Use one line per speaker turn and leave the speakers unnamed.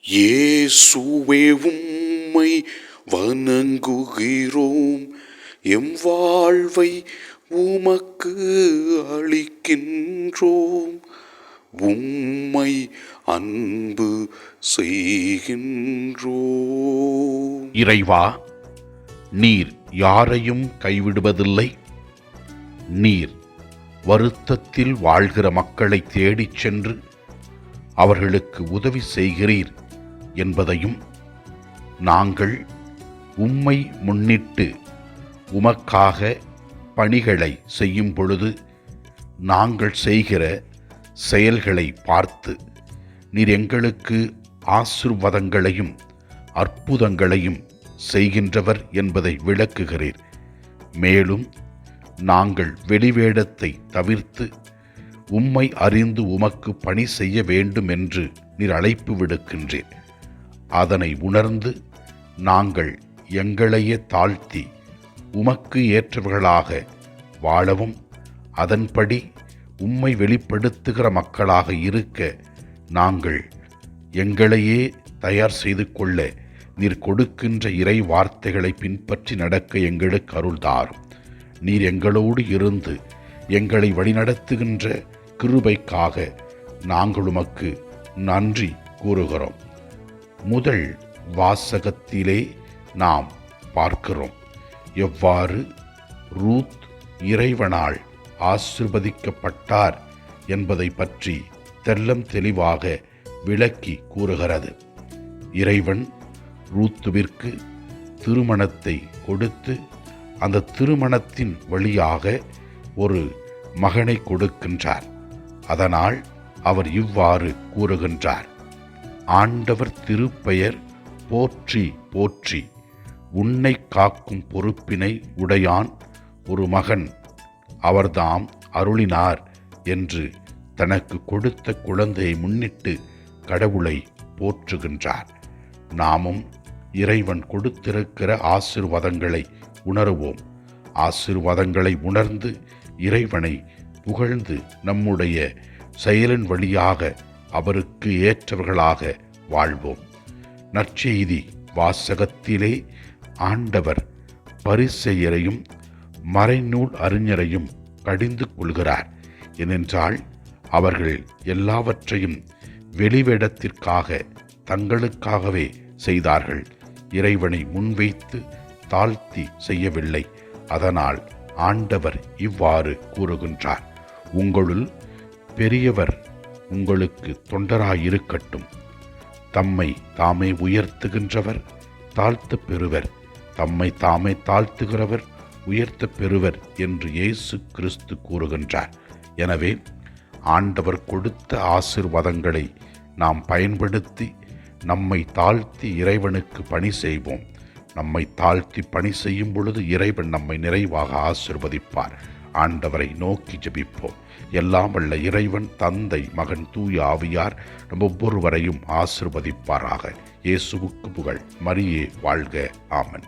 இயேசுவே உம்மை வணங்குகிறோம், எம் வாழ்வை உமக்கு அளிக்கின்றோம், உம்மை அன்பு செய்கின்றோம்.
இறைவா, நீர் யாரையும் கைவிடுவதில்லை. நீர் வருத்தத்தில் வாழ்கிற மக்களை தேடிச் சென்று அவர்களுக்கு உதவி செய்கிறீர் என்பதையும், நாங்கள் உம்மை முன்னிட்டு உமக்காக பணிகளை செய்யும் பொழுது நாங்கள் செய்கிற செயல்களை பார்த்து நீர் எங்களுக்கு ஆசீர்வாதங்களையும் அற்புதங்களையும் செய்கின்றவர் என்பதை விளக்குகிறீர். மேலும் நாங்கள் வெளிவேடத்தை தவிர்த்து உம்மை அறிந்து உமக்கு பணி செய்ய வேண்டும் என்று நீர் அழைப்பு விடுக்கின்றீர். அதனை உணர்ந்து நாங்கள் எங்களையே தாழ்த்தி உமக்கு ஏற்றவர்களாக வாழவும், அதன்படி உம்மை வெளிப்படுத்துகிற மக்களாக இருக்க நாங்கள் எங்களையே தயார் செய்து கொள்ள நீர் கொடுக்கின்ற இறை வார்த்தைகளை பின்பற்றி நடக்க எங்களுக்கு அருள் தாரும். நீர் எங்களோடு இருந்து எங்களை வழிநடத்துகின்ற கிருபைக்காக நாங்கள் உமக்கு நன்றி கூறுகிறோம். முதல் வாசகத்திலே நாம் பார்க்கிறோம் எவ்வாறு ரூத் இறைவனால் ஆசீர்வதிக்கப்பட்டார் என்பதை பற்றி தெல்லம் தெளிவாக விளக்கி கூறுகிறது. இறைவன் ரூத்துவிற்கு திருமணத்தை கொடுத்து அந்த திருமணத்தின் வழியாக ஒரு மகனை கொடுக்கின்றார். அதனால் அவர் இவ்வாறு கூறுகின்றார்: ஆண்டவர் திருப்பெயர் போற்றி போற்றி, உன்னை காக்கும் பொறுப்பினை உடையான் ஒரு மகன் அவர்தாம் அருளினார் என்று தனக்கு கொடுத்த குழந்தையை முன்னிட்டு கடவுளை போற்றுகின்றார். நாமும் இறைவன் கொடுத்திருக்கிற ஆசீர்வாதங்களை உணருவோம். ஆசீர்வாதங்களை உணர்ந்து இறைவனை புகழ்ந்து நம்முடைய செயலின் வழியாக அவருக்கு ஏற்றவர்களாக வாழ்வோம். நற்செய்தி வாசகத்திலே ஆண்டவர் பரிசேயரையும் மறைநூல் அறிஞரையும் கடிந்து கொள்கிறார். ஏனென்றால் அவர்கள் எல்லாவற்றையும் வெளிவேடத்திற்காக தங்களுக்காகவே செய்தார்கள். இறைவனை முன்வைத்து தாழ்த்தி செய்யவில்லை. அதனால் ஆண்டவர் இவ்வாறு கூறுகின்றார்: உங்களுள் பெரியவர் உங்களுக்கு தொண்டராயிருக்கட்டும். தம்மை தாமே உயர்த்துகின்றவர் தாழ்த்த பெறுவர், தம்மை தாமே தாழ்த்துகிறவர் உயர்த்த பெறுவர் என்று இயேசு கிறிஸ்து கூறுகின்றார். எனவே ஆண்டவர் கொடுத்த ஆசீர்வாதங்களை நாம் பயன்படுத்தி நம்மை தாழ்த்தி இறைவனுக்கு பணி செய்வோம். நம்மை தாழ்த்தி பணி செய்யும் பொழுது இறைவன் நம்மை நிறைவாக ஆசீர்வதிப்பார். ஆண்டவரை நோக்கி ஜெபிப்போம். எல்லாம் வல்ல இறைவன் தந்தை, மகன், தூய ஆவியார் நம் ஒவ்வொருவரையும் ஆசீர்வதிப்பாராக. இயேசுவுக்கு புகழ். மரியே வாழ்க. ஆமென்.